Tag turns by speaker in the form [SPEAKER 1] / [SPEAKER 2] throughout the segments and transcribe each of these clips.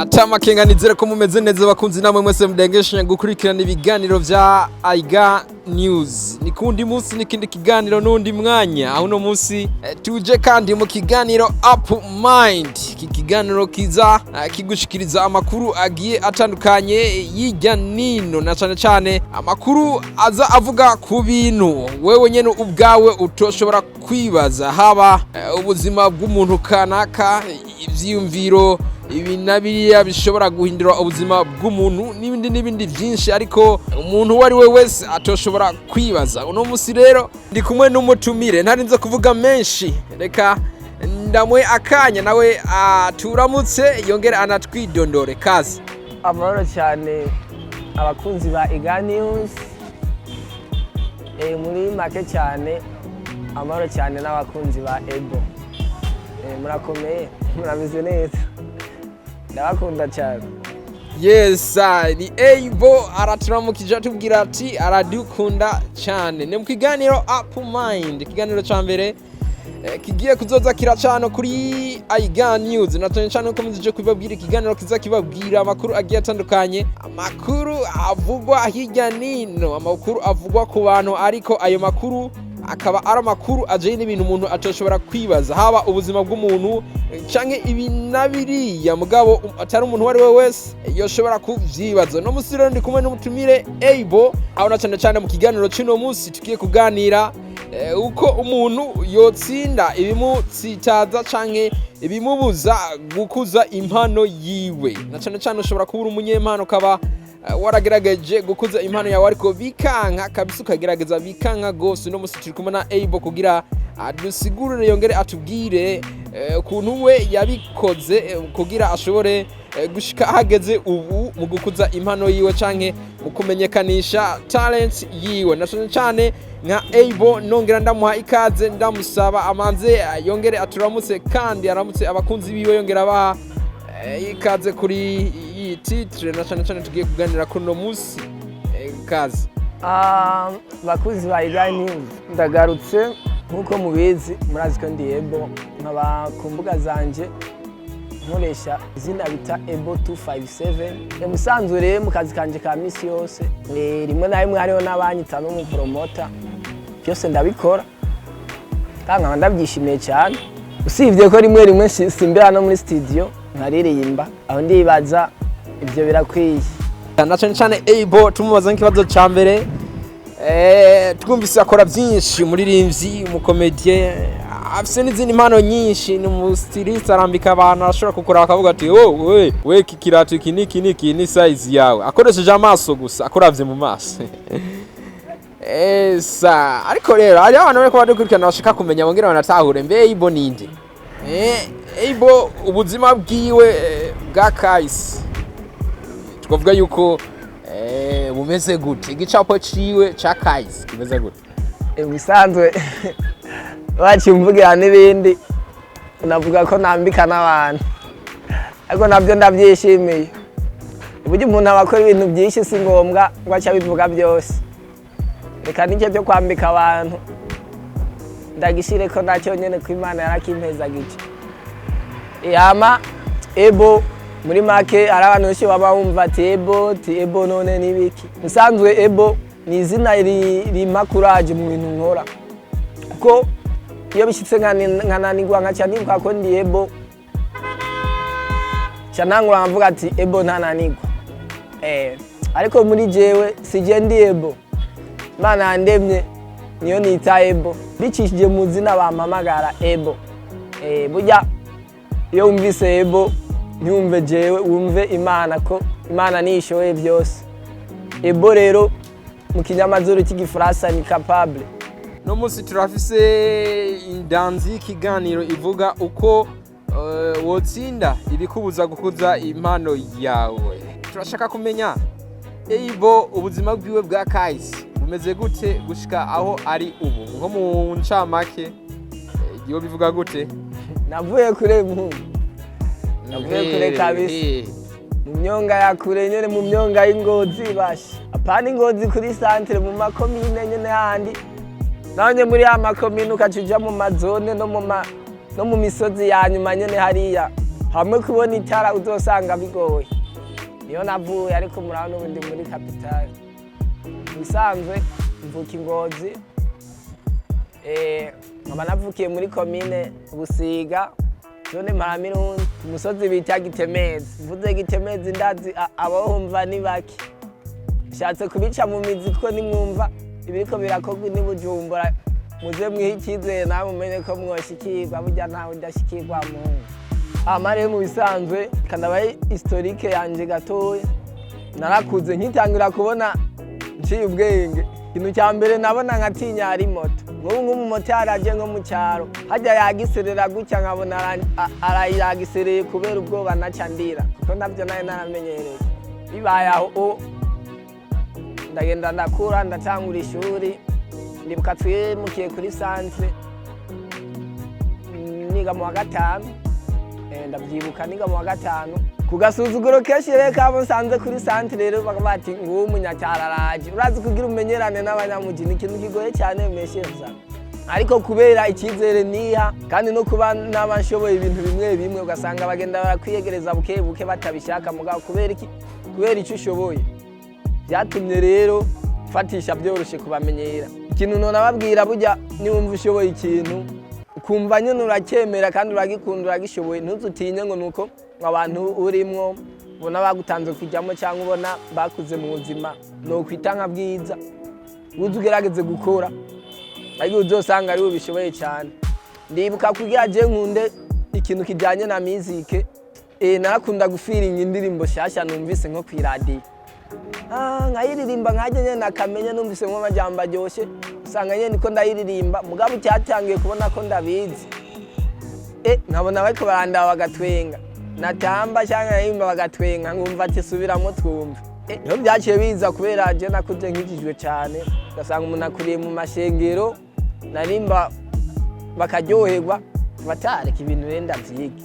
[SPEAKER 1] Atamakenga nizere ko mumeze neza bakunzi namwe mwese mudengesha gukurikirana ibiganiro vya IgaNews. Ni kundi munsi nikindi kiganiro nundi mwanya. Aho no munsi tuje kandi mu kiganiro Up Mind. Iki kiganiro kiza kigushikiriza amakuru agiye atandukanye y'ijya nino na cyane amakuru aza avuga ku bintu wewe nyene ubwawe utoshobora kwibaza haba ubuzima bw'umuntu kanaka ivyiyumviro ibi nabiriya bishobora guhindura ubuzima bw'umuntu n'ibindi byinshi ariko umuntu wari we wese atoshobora kwibaza. Uno musi rero ndi kumwe n'umutumire ntarinze kuvuga menshi, reka ndamwe akanya nawe turamutse yongera anatwidondore kazi.
[SPEAKER 2] Amahoro cyane abakunzi ba IgaNews, muri make cyane amahoro cyane n'abakunzi ba Ebo, murakomeye murabize neza ndabakunda cyane.
[SPEAKER 1] Yes, ni Ebo araturamukije atubwira ati aradukunda cyane. Ne mu kiganiro Up Mind, ikiganiro ca mbere kigiye kuzoza kiracana kuri IgaNews. Na cyane uko muzije kubabwira ikiganiro kiza kibabwira amakuru agiye atandukanye, amakuru avugwa hirya nino, amakuru avugwa ku bantu, ariko ayo makuru akaba ari amakuru aje n'ibintu umuntu atoshobora kwibaza haba ubuzima bw'umuntu canke ibinabiriya mugabo atari umuntu wari we wese yoshobora kuvyibaza. No musi rero ndi kumwe n'umutumire Ebo, aho na cyane mu kiganiro cy'uno musi tugiye kuganira uko umuntu yotsinda ibimutsitaza canke ibimubuza gukuza impano yiwe. Na cyane ushobora kubura umunyempano kaba waragerageje gukuza impano yawe ariko bikanka kabisa, ukagerageza bikanka gose. No musi turi kumwe na Ebo kugira adusigurire yongere atubwire ukuntu we yabikoze kugira ashobore gushika hageze ubu mu gukuza impano yiwe canke mu kumenyekanisha talent yiwe. Na cyane nka Ebo nongera ndamuha ikaze, ndamusaba amanze yongere aturamutse kandi aramutse abakunzi biwe, yongera abaha ikaze kuri iyi titre. Na cyane tugiye kuganira kuri no musi kazi.
[SPEAKER 2] Bakunzi ba IgaNews, ndagarutse nkuko mubizi, murazi ko ndi Ebo, nkaba ku mbuga zanje nkoresha izina bita Ebo 257. Musanzwe rero mu kazi kanje ka misi yose, rimwe na rimwe hariho n'abanyita n'umupromota, byose ndabikora kandi ndabyishimiye cyane, usibye ko rimwe simbera no muri studio nkaririmba, aho ndibaza ibyo birakwiye.
[SPEAKER 1] Na cyane Ebo tumubaza nk'ikibazo ca mbere, twumvise akora byinshi, umuririmbyi, umukomedie, afise n'izindi impano nyinshi, ni umustiliste, arambika abantu, arashobora kukora akavuga ati we kikirato iki ni size yawe, akoresheje amaso gusa, akoravye mu maso. Esa ariko rero ari abantu bariko badukurikirana bashaka kumenya bongera banatahure mbe Ebo ninde. Ebo ubuzima bwiwe bwa kahise twavuga yuko bumeze gute, igicapo ciwe ca kahise kimeze gute?
[SPEAKER 2] Bisanzwe bakimvugira n'ibindi navuga ko nambika n'abantu, ariko nabyo ndabyishimiye. Uburyo umuntu abakora ibintu byinshi si ngombwa ngo aca bivuga byose, reka n'icyo byo kwambika abantu ndagishire ko nacyo nyene ko Imana yarakimpezagije. Yama Ebo muri make ari abantu benshi baba bumva ati Ebo none nibiki. Musanzwe Ebo ni izina rima courage mu bintu nkora, kuko iyo bishitse nkananirwa nkaca nibuka ko ndi Ebo, canangura nkavuga ati Ebo ntananirwa. Ariko muri jewe sije ndi Ebo, Imana yandemye niyo nita Ebo, bicishije mu zina bampamagara Ebo. Burya iyo wumvise Ebo nyumve jewe, wumve Imana ko Imana nishoboye byose. Ebo rero mu kinyamazuru cy'igifaransa ni capable.
[SPEAKER 1] No musi turafise indanzi y'ikiganiro ivuga uko wotsinda ibikubuza gukuza impano yawe. Turashaka kumenya Ebo ubuzima bwiwe bwa kahise bumeze gute gushika aho ari ubu, nko mu ncamake igihe bivuga gute?
[SPEAKER 2] Navuye kure navuye kure kabisa, mu myonga ya kure nyene, mu myonga y'Ingozi bashi, apana Ingozi kuri centre, mu makomine nyene handi, naho nye muri ya makomine ukacuja mu mazone no no mu misozi ya nyuma nyene hariya hamwe kubona itara uzosanga bigoye niyo navuye ariko murabona ubundi muri kapitale bisanzwe mvuka Ingozi nkaba navukiye muri komine Busiga zone Mparamirundi ku musozi bita Gitemezi mvuze Gitemezi ndazi abahumva ni baki shatse kubica mu mizi ko nimwumva ibiriko birakorwa ni Bujumbura muze mwihikizeye nawe mumenye ko mwoshikirwa burya ntawe udashikirwa mu amare mu bisanzwe kanabaye historique yanje gatoya narakuze nkitangira kubona nciye ubwenge ikintu cya mbere nabona nkatinya ari moto nk'umumotari aje nko mu cyaro hajya yagiserera gutya nkabona arayagisereye kubera ubwoba naca ndira kuko nabyo nayo naramenyereye bibaye aho ndagenda ndakura ndatangura ishuri ndibuka twimukiye kuri centre niga mu wa gatanu ndabyibuka niga mu wa gatanu ku gasuzuguro kenshi rero kabo nsanze kuri centre rero bakabati ngo umunyacyararaje urazi kugira umenyerane n'abanyamuji ni ikintu kigoye cyane mesheza ariko kubera icyizere niha kandi no kuba n'abashoboye ibintu bimwe bimwe ugasanga bagenda barakwiyegereza buke buke batabishaka mugabo kubera icyo ushoboye byatumye rero fatisha byoroshe kubamenyera ikintu none ababwira burya niwumva ushoboye ikintu ukumva nyine uracyemera kandi uragikunda uragishoboye ntuzutinye ngo nuko abantu urimwo ubona bagutanze kujyamo cyangwa ubona bakuze mu buzima no kwitanga bwiza uzi ugerageze gukora ariko uzosanga ari ubishoboye cyane ndibuka kugira je nkunde ikintu kijyanye na music narakunda gufiringa indirimbo shasha numvise nko ku radio nkayiririmba nkajye nyene nakamenya numvise nko amajambo aryoshye usanga nyene niko ndayiririmba mugabo cyatangiye kubona ko ndabizi nkabona bariko barandaba bagatwenga natamba cyangwa yimba bagatwenga ngumva ati subiramo twumva niho byaciye biza kubera je nakuze nkikijwe cyane gasanga umuntu akuriye mu mashengero narimba bakaryoherwa batareka ibintu renda vyige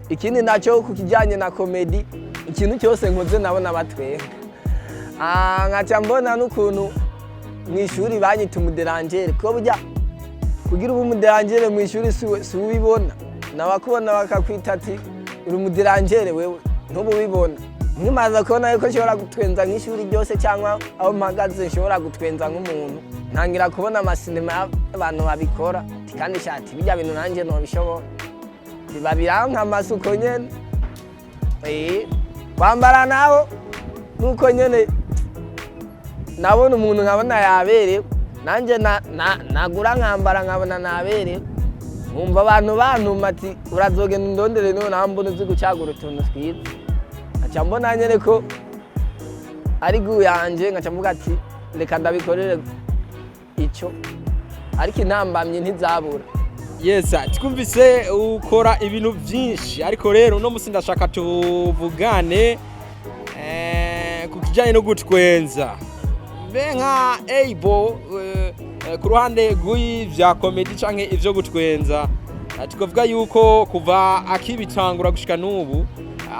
[SPEAKER 2] ikindi naco ku kijanye na comedy ikintu cyose nkoze nabona batwenga nkaca mbona n'ukuntu mw'ishuri banyita umuderangere ko burya kugira ubu umuderangere mw'ishuri si ubibona nabakubona bakakwita ati uri umuderangere wewe ntubu ubibona nkimaze kubona yuko nshobora gutwenza nk'ishuri ryose cyangwa aho mpagaze nshobora gutwenza nk'umuntu ntangira kubona amasinema y'abantu babikora kandi shati bijya bintu nanjye nobishobora biba biranka amasuko nyene kwambara naho nuko nyene nabona umuntu nkabona yaberewe nanjye nagura nkambara nkabona naberewe umva abantu bantuma ati urazogenda ndondere niho nambona uzi gucagura utuntu twiza nkaca mbona nyene ko ari guyanje nkaca mvuga ati reka ndabikorere icyo ariko intambamye ntizabura
[SPEAKER 1] yesa twumvise ukora ibintu byinshi ariko rero no musi ndashaka tuvugane ku kijyanye no gutwenza be nka able ku ruhande rw'ivya comedy canke ivyo gutwenza tukavuga yuko kuva akibitangura gushika n'ubu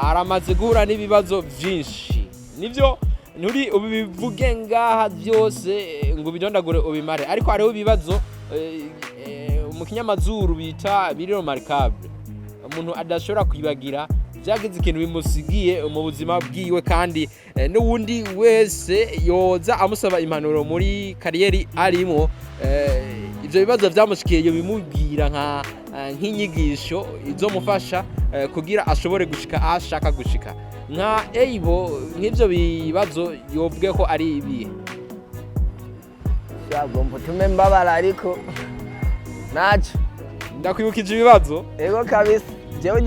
[SPEAKER 1] aramaze guhura n'ibibazo byinshi nivyo nturi ubivuge ngaha byose ngo bidondagure ubimare ariko hariho ibibazo mu kinyamazuru bita biriro markable umuntu adashobora kwibagira byagize ikintu bimusigiye mu buzima bwiwe kandi n'uwundi wese yoza amusaba impanuro muri kariyeri arimo ivyo bibazo byamushikiye yo bimubwira nk'inyigisho izomufasha kugira ashobore gushika ashaka gushika nka nk'ivyo bibazo yovuge ko ari ibihe
[SPEAKER 2] cyagomba tume mbabara ariko naco
[SPEAKER 1] ndakwibukije ibibazo
[SPEAKER 2] ego kabisa jewe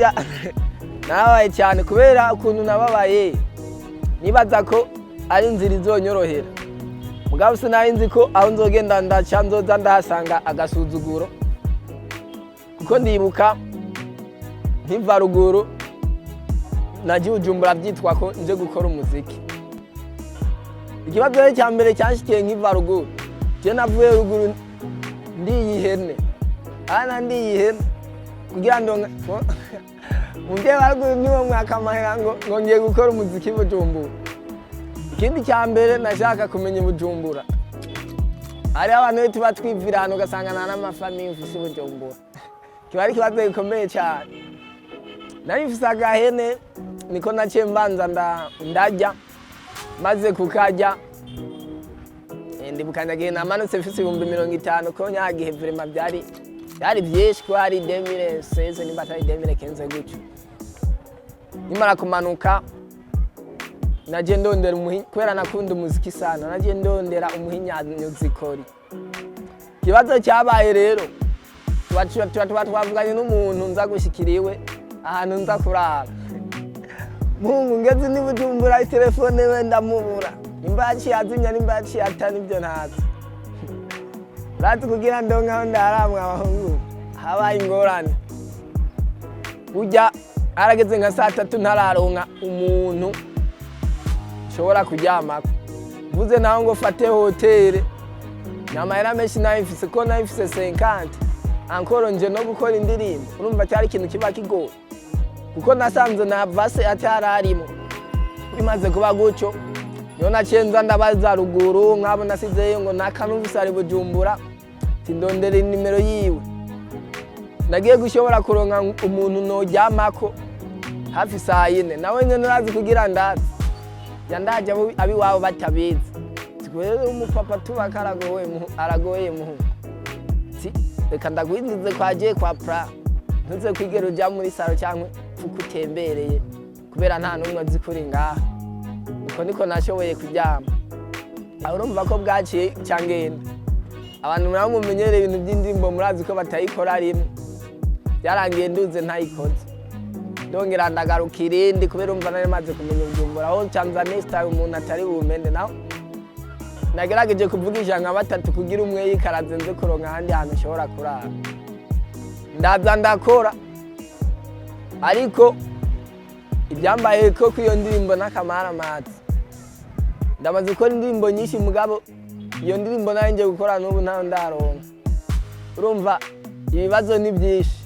[SPEAKER 2] nabaye cyane kubera ukuntu nababaye nibaza ko ari inzira izonyorohera mugabo sinari nzi ko aho nzogenda ndaca nzoza ndahasanga agasuzuguro kuko ndibuka nkiva ruguru nagiye Bujumbura byitwa ko nje gukora umuziki ikibazo cya mbere cyanshikiye nkiva ruguru je navuye ruguru ndiyihene ndiyihene kugira ngo mubye baruguru niwo mwakamahera ngo ngiye gukora umuziki Bujumbura ikindi cya mbere nashaka kumenya Bujumbura ari abantu tuba twivira hano ugasanga nta n'amafamiye ufise Bujumbura kiba ari ikibazo gikomeye cyane. Nari mfise agahene niko naciye mbanza ndarya maze kukarya ndibuka ndagiye namanutse mfise 50,000 ko nyagihe vraiment byari byinshi ko hari 2016 nimba atari 2015 gutyo. Nimara kumanuka naje ndondera kubera nakunda umuziki sana, naje ndondera umuhinyanyuzikori. Kibazo cyabaye rero twavuganye n'umuntu nza gushikiriwe ahantu nza kurara. Mungu ngeze ni Bujumbura telefone we ndamubura. Nimba yaciye azinya nimba yaciye atani ibyo ntazi. Rati kugira ndonka ndaramwa abahungu. Habaye ingorane. Ujya arageze nka 3 ntararonka umuntu shobora kuryamako. Vuze naho ngo fate hotel. Nyamara menshi nayifise ko nayifise 50. Ankoro nje no gukora indirimbo. Urumva cyari ikintu kiba kigoye. Kuko nasanze na vase atararimo. Bimaze kuba gutyo. Yo nacenza ndabaza ruguru nkabo nasizeyo ngo nakanumvise ari Bujumbura. Tindondera nimero yiwe. Nagiye gushobora kuronka umuntu noryamako hafi saa 4. Nawe nyene narazi kugira ndazi. Yandaje abi wabo batabizi. Twere umupapa tubaka aragoye muhu. Reka ndagwindize kwaje kwa pra. Ntuze kwigera ujya muri saro cyangwa fukutembereye kubera nta numwe azi kuri ngaha. Niko nashoboye kuryama. Urumva ko bwaciye cyangenda. Abantu muraho mumenyereye ibintu by'indimbo murazi ko batayikora rimwe. Byarangiye nduze ntayikoze. Ndongera ndagaruka irindi kubera umva nari maze kumenya Bujumbura aho Tanzania style umuntu atari bumende naho. Nagerageje kuvugisha nka 3 kugira umwe yikaraze nze kuronka handi hantu ushobora kurara. Ndaza ndakora ariko ibyambaye ko kwiyo ndirimbo nakamara mati. Ndamaze gukora indirimbo nyinshi mugabo iyo ndirimbo nayo nje gukora n'ubu ntaho ndaronka. Urumva ibibazo ni byinshi.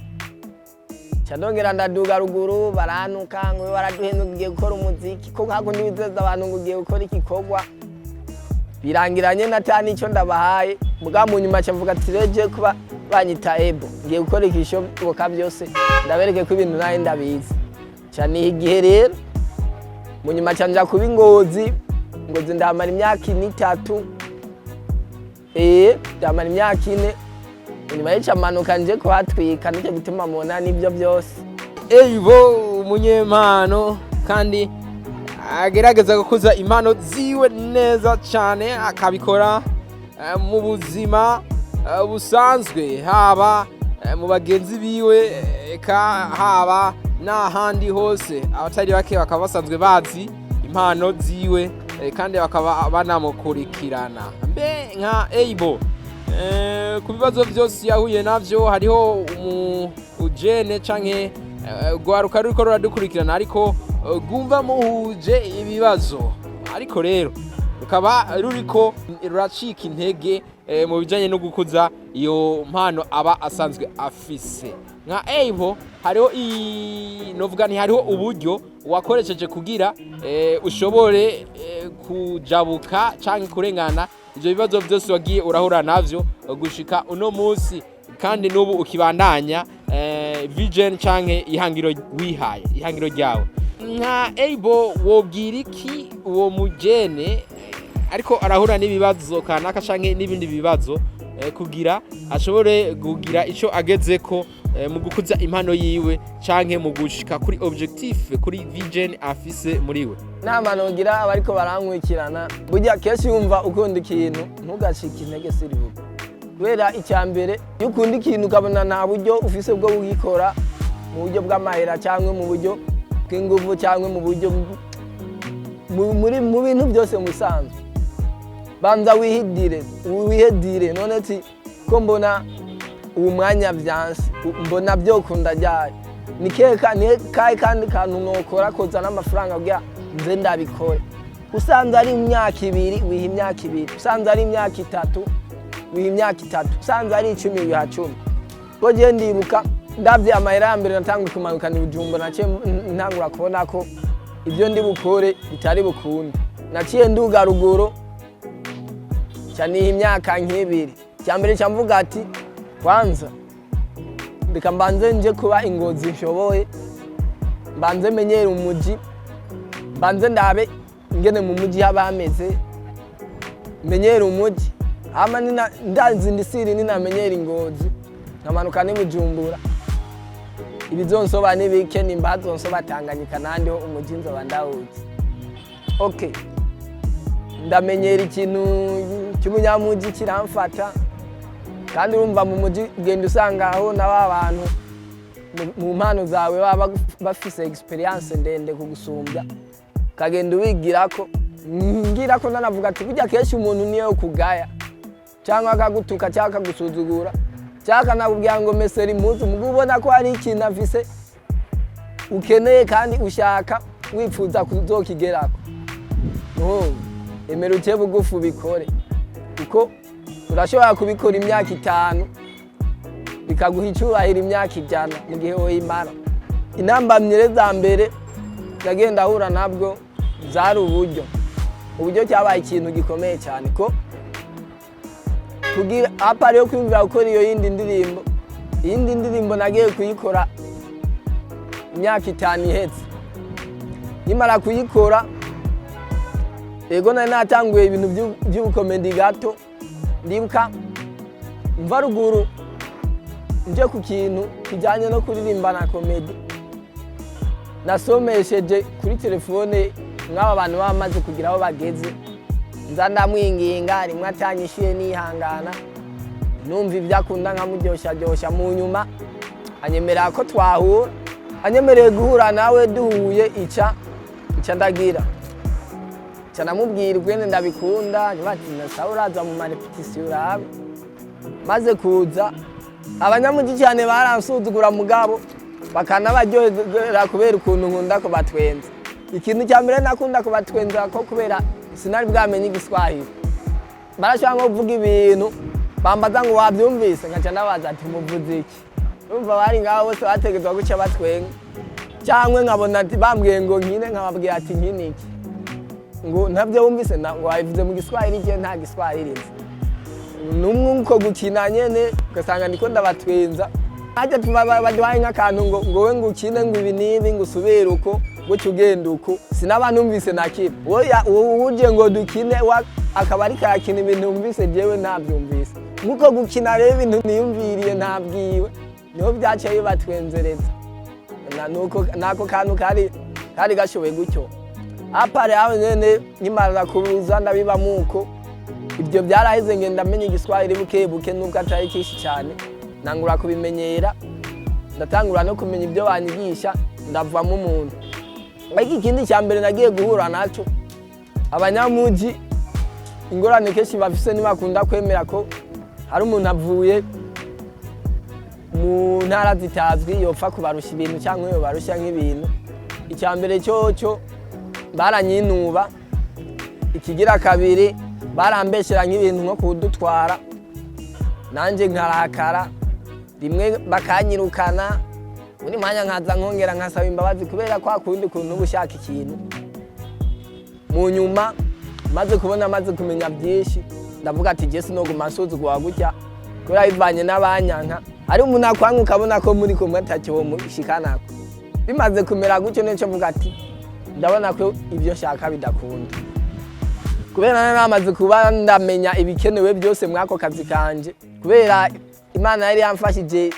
[SPEAKER 2] Cyandongera ndaduga ruguru baranuka ngo baraduhenugiye gukora umuziki ko kako ndibizeza abantu ngo ugiye gukora igikorwa. Birangiranye natani icyo ndabahaye muga mu nyuma cyavuga ati reje kuba banyita ebo ngiye gukora ikishoboka byose ndabereke ko ibintu nayo ndabizi cyane igihe rero mu nyuma cyanja kuba Ngozi ndamara imyaka 3 ndamara imyaka 4 nyuma y'icamanuka nje kuhatwika nicyo gituma mubona nibyo byose.
[SPEAKER 1] Umunyempano kandi agerageza gukuza impano ziwe neza cyane akabikora mu buzima busanzwe haba mu bagenzi biwe haba n'ahandi hose abatari bake bakaba basanzwe bazi impano ziwe kandi bakaba banamukurikirana. Mbe nka Ebo ku bibazo byose yahuye navyo hariho ujene canke gwaruka ruriko ruradukurikirana ariko gumva muhuje ibibazo ariko rero rukaba ruriko ruracika intege mu bijanye no gukuza iyo mpano aba asanzwe afise. Nka Ebo hariho novuga nti hariho uburyo wakoresheje kugira ushobore kujabuka canke kurengana ivyo bibazo byose wagiye urahura navyo gushika uno munsi kandi nubu ukibandanya vision canke ihangiro wihaye ihangiro ryawe. Nka Ebo wobwira iki uwo mujene ariko arahura n'ibibazo kanaka canke n'ibindi bibazo kugira ashobore kugira ico agezeko mu gukuza impano yiwe canke mu gushika kuri objectif kuri vision afise muri we?
[SPEAKER 2] Nama nogira abariko barankwikirana burya kesi yumva ukunda ikintu ntugashike intege sirivuga kubera icyambere iyo ukunda ikintu ukabona nta buryo ufise bwo gukora mu buryo bw'amahera cyangwa mu buryo bw'ingufu cyangwa mu buryo mu bintu byose musanzwe banza wihedire none ati ko mbona uwo mwanya byanse mbona byokunda ryari ni kai kandi kantu nokora koza n'amafaranga bya nze ndabikore. Usanze ari imyaka 2 wiha imyaka 2, usanze ari imyaka 3 wiha imyaka 3, usanze ari 10 wiha 10. Ko je ndibuka ndavye amahera ya mbere natangwe kumanuka ni Bujumbura naciye ntangura kubona ko ibyo ndi bukore bitari bukunde. Naciye nduga ruguru cyane imyaka 2. Cyambere cyamvuga ati kwanza reka mbanze nje kuba ingozi nshoboye, mbanze menyere umuji, mbanze ndabe ingene mu muji haba hameze, menyere umuji, hama ndazi ndisiri ninamenyera ingozi nkamanuka ni Bujumbura. Ibizonsoba nibike nimba hazonsoba Tanganyika nandi ho umuji nzoba ndawuzi. Okay, ndamenyera ikintu cy'umunyamuji kiramfata, kandi urumva mu muji genda usanga aho n'aba bantu mu mpano zawe baba bafise experience ndende kugusumbya, kagenda ubigirako. Ngirako nanavuga ati burya kenshi umuntu niyo kugaya cyangwa akagutuka cyangwa akagusuzugura cyangwa nakubwira ngo mesera impuzu, mugo ubona ko hari ikintu afise ukeneye kandi ushaka wifuza kuzokigerako. Emera uce bugufu bikore, kuko urashobora kubikora imyaka 5 bikaguha icyubahiro imyaka 100 mu gihe woyimara. Intambamye za mbere nagenda ahura nabwo zari uburyo cyabaye ikintu gikomeye cyane, ko kugira apari yo kwimvira gukora iyo yindi ndirimbo nagiye kuyikora imyaka 5 ihetse. Nimara kuyikora ego nari natanguye ibintu by'ubukomedi gato, ndibuka mva ruguru nje ku kintu kijyanye no kuririmba na komedi, nasomesheje kuri telefone nk'aba bantu bamaze kugira aho bageze, nza ndamwinginga rimwe atanyishyuye nihangana, numva ibyo akunda nkamuryoshya mu nyuma anyemerera ko twahura, anyemereye guhura nawe duhuye ica ndagira namubwira ubwene ndabikunda, bati nasawe uraza mu marepetisiyo urabe. Maze kuza abanyamuji cyane baransuzugura mugabo bakanabaryohera kubera ukuntu nkunda ko batwenza. Ikintu cya mbere nakunda ko batwenza ko kubera sinari bwamenye igiswahili, barashaka ngo vuga ibintu bambaza ngo wabyumvise, ngaca nabaza ati muvuze iki. Urumva bari ngaho bose bategezwa guca batwenga, cyangwa nkabona ati bambwiye ngo nkine, nkababwira ati nkini iki, ngo ntabyo wumvise ngo wabivuze mu giswahili, je nta giswahili nzi. Numwe uko gukina nyene ugasanga ndiko ndabatwenza, ajya baduhaye nk'akantu ngo we ngukine ngo ibi nibi ngo usubire uko guca ugenda uko, sinabanumvise nakimwe. Uje ngo dukine akaba ari karakina ibintu umvise jewe ntabyumvise, nkuko gukina rero ibintu niyumviriye ntabwiwe, niho byaciye batwenzereza. Nako kantu kari gashoboye gutyo. Apare aho nyene nyimara kubuza ndabiba muko, ibyo byaraheze ngenda menye igiswahili buke nubwo atari kishi cyane, nangura kubimenyera, ndatangura no kumenya ibyo banyigisha, ndavamo umuntu. Iki kindi cya mbere nagiye guhura naco, abanyamuji ingorane kenshi bafise ntibakunda kwemera ko hari umuntu avuye mu ntara zitazwi yopfa kubarusha ibintu cyangwa yobarusha nk'ibintu. Icya mbere cyo baranyinuba, ikigira kabiri barambeshera nk'ibintu nko kudutwara, nanje nkarakara, rimwe bakanyirukana, uri mwanya nkaza nkongera nkasaba imbabazi kubera kwa kundi kuntu ubushaka ikintu. Mu nyuma maze kumenya byinshi, ndavuga ati Jesse no gumasuzugwa gutya kubera bivanye n'abanyanka, ari umuntu akwanka ukabona ko muri kumwe atacyo mushikanako. Bimaze kumera gutyo neco mvuga ati ndabona ko ibyo shaka bidakunda, kubera namaze kuba ndamenya ibikenewe byose mwako kazi kanje, kubera Imana yari yamfashije.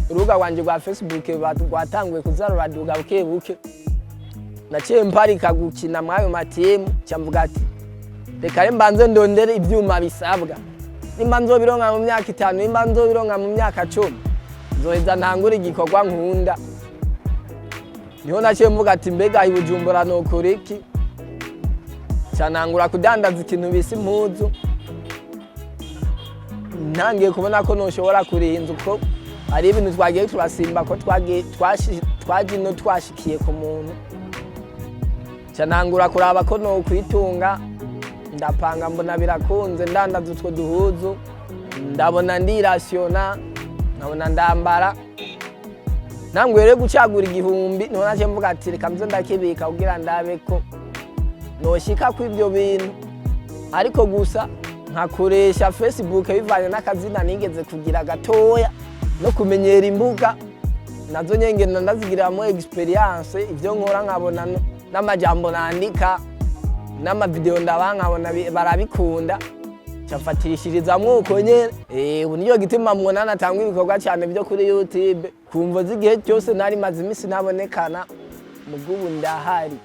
[SPEAKER 2] Urubuga rwanje rwa Facebook rwatanguye kuzarura duga buke, naciye mparika gukina mwayo matemu, cyamvuga ati reka mbanze ndondere ibyuma bisabwa, nimba nzobironka mu myaka 5, nimba nzobironka mu myaka 10, nzoheza ntangura igikorwa nkunda. Niho naciye mvuga ati mbega i Bujumbura nokora iki, cyanangura kudandaza ikintu bise impuzu. Ntangiye kubona ko noshobora kurinza uko ari ibintu twagiye turasimba ko twagino twashikiye ku muntu, cyanangura kuraba ko no kwitunga, ndapanga mbona birakunze, ndandaza utwo duhuzu, ndabona ndirasiona, nkabona ndambara. Nangwere gucagura 1000, none naje mvuga ati reka mze ndakibika kugira ndabe ko noshika ku ibyo bintu, ariko gusa nkakoresha Facebook bivanye n'akazina nigeze kugira gatoya no kumenyera imbuga nazo nyengena ndazigiramo experience ivyo nkora nkabona n'amajambo nandika n'amavideo ndabankabona barabikunda cyafatishirizamwo uko nyene ubu niyo gituma mwona natanga ibikorwa cyane byo kuri YouTube kumva zigihe cyose nari maze imisi nabonekana mugubu ndahari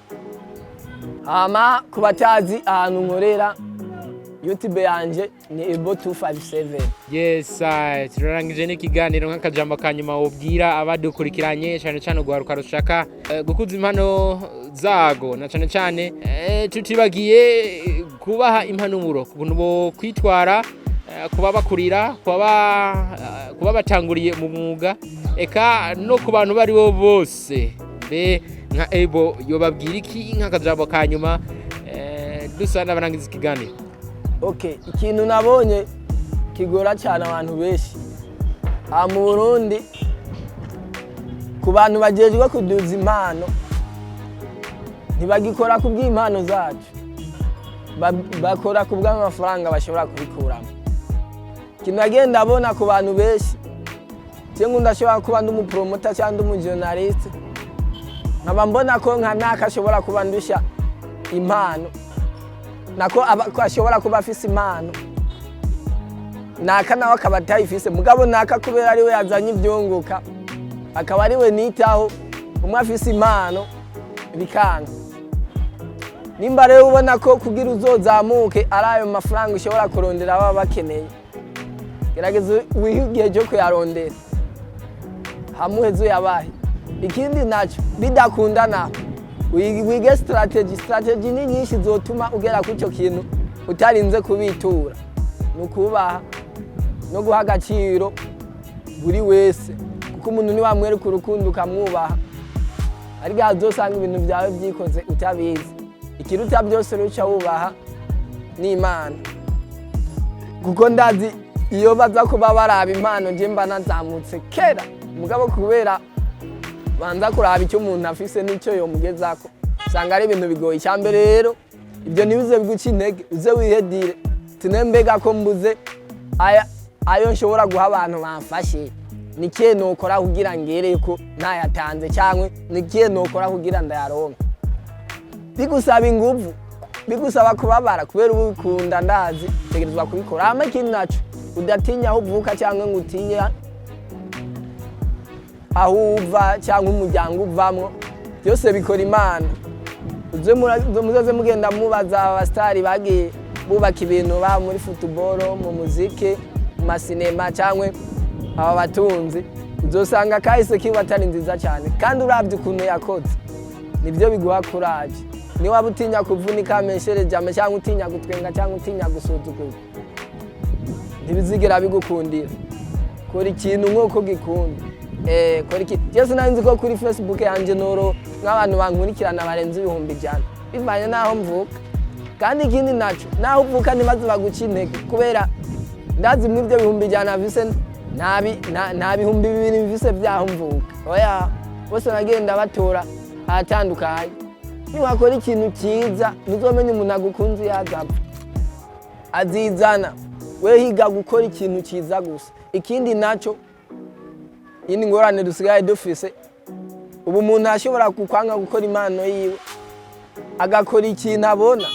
[SPEAKER 2] kubatazi ahantu nkorera YouTube yanje ni Ebo 257.
[SPEAKER 1] Yes, turarangije n'ikiganiro nk'akajambo kanyuma wobwira abadukurikiranye cyane uguharuka rushaka gukuza impano zago na cyane tutibagiye kubaha impanuro kuntu bo kwitwara kuba bakurira kuba batanguriye mu mwuga eka no ku bantu bari bo bose nka Ebo yobabwira iki nk'akajambo kanyuma dusana barangiza ikiganiro.
[SPEAKER 2] Okay, ikintu nabonye kigora cyane abantu benshi mu Burundi ku bantu bagejwe kuduza impano ntibagikora ku bw'impano zacu bakora ku bw'amafaranga bashobora kubikuramo. Ikintu agenda abona ku bantu benshi cyangwa ndashobora kuba ndumupromoter cyangwa umujournaliste nkaba mbona ko nka naka ashobora kuba ndusha impano nako ashobora kuba afise impano naka nawe akaba atayifise mugabo naka kubera ari we yazanye ibyunguka akaba ari we nitaho umwe afise impano bikanga. Nimba rero ubona ko kugira uzozamuke ari ayo mafaranga ushobora kurondera baba bakeneye gerageza wihigiye cyo kuyarondera hamuhezo yabaye. Ikindi naco bidakundana wige strategy ni nyinshi zotuma ugera ku cyo kintu utarinze kubitura nukubaha no guha agaciro buri wese kuko umuntu ni wamwereka urukundo ukamwubaha ari gazosanga ibintu byawe byikoze utabizi ikiruta byose ruca wubaha ni Imana kuko ndazi iyo baza kuba baraba impano nje mba nazamutse kera mugabo kubera banza kuraba icyo umuntu afise n'icyo yomugezako usanga ari ibintu bigoye. Cyambere rero ibyo nibize biguca intege uze wihedire tinembega ko mbuze ayo nshobora guha abantu bamfashe nikiye nokora kugira ngere ko ntayatanze cyangwa nikiye nokora kugira ndayaronka bigusaba inguvu bigusaba kubabara kubera ubikunda ndazi tegerezwa kubikora ikindi naco udatinya aho uvuka cyangwa ngo utinya aho uva cyangwa umuryango uvamwo byose bikora Imana. Muzoze mugenda mubaza abastari bagiye bubaka ibintu ba muri football mu muziki mu masinema cyangwa aba batunzi uzosanga kahise kibatari nziza cyane kandi uravye ukuntu yakoze nibyo biguha courage. Ni waba utinya kuvunika meshereje ame cyangwa utinya gutwenga cyangwa utinya gusuzugura ntibizigera bigukundira kora ikintu nk'uko gikunda kora iki Yesu narinzi ko kuri Facebook yanje noro nk'abantu bankurikirana barenze 100 bivanye naho mvuka kandi ikindi naco naho uvuka nibaze baguca intege kubera ndazi mu byo 100 avise nta bihumbi 2 bivise byaho mvuka oya bose nagenda batora atandukanye niwakora ikintu cyiza nuzomenya umuntu agukunze yazapfa azizana we higa gukora ikintu cyiza gusa. Ikindi naco yindi ngorane dusigaye dufise ubu umuntu ashobora kukwanga gukora impano yiwe agakora ikintu abona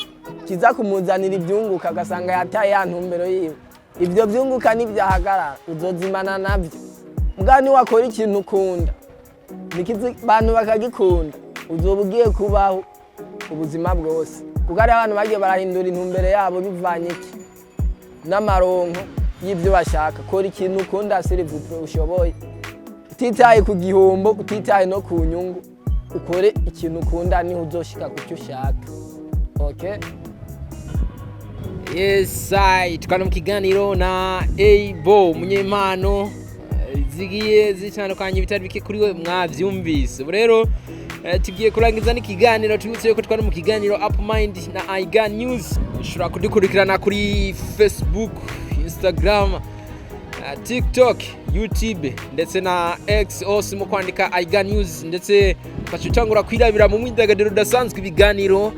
[SPEAKER 2] kiza kumuzanira ibyunguka agasanga yataye ya ntumbero yiwe ibyo byunguka nibyahagarara uzozimana nabyo. Mugani wakora ikintu ukunda nikizi bantu bakagikunda uzobugiye kubaho ubuzima bwose kuko ari abantu bagiye barahindura intumbero yabo bivanye iki n'amaronko y'ibyo bashaka. Kora ikintu ukunda serivisi ushoboye utitaye ku gihombo utitaye no ku nyungu ukore ikintu ukunda niho uzoshika ku cyo ushaka. Okay,
[SPEAKER 1] yes, tukana mu kiganiro na Ebo Umunyempano zigiye zitandukanye bitari bike kuri we mwavyumvise. Rero tugiye kurangiza n'ikiganiro tubutse ko twari mu kiganiro Up Mind na IgaNews. Ushobora kudukurikirana kuri Facebook, Instagram, TikTok, YouTube ndetse na X hose mu kwandika IgaNews ndetse ukacutangura kwirabira mu mwidagadiro udasanzwe ibiganiro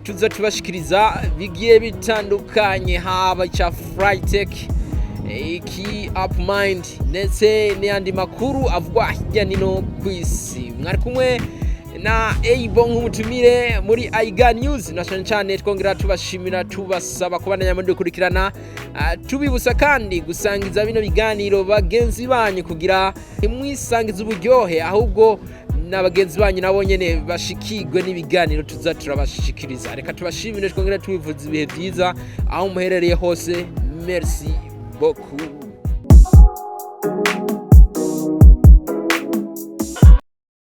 [SPEAKER 1] tuza tubashikiriza bigiye bitandukanye haba cha Frytech iki up mind ndetse n'andi makuru avugwa hirya nino kw'isi. Mwari kumwe na Ebo nk'umutumire muri IgaNews, na cyane twongera tubashimira tubasaba kubandanya mudukurikirana, tubibusa kandi gusangiza bino biganiro bagenzi banyu kugira imwisangiza uburyohe, ahubwo n'abagenzi banyu nabo nyene bashikirwe n'ibiganiro tuza turabashikiriza. Reka tubashimire twongera tubivuza ibihe byiza aho muherereye hose. Merci beaucoup.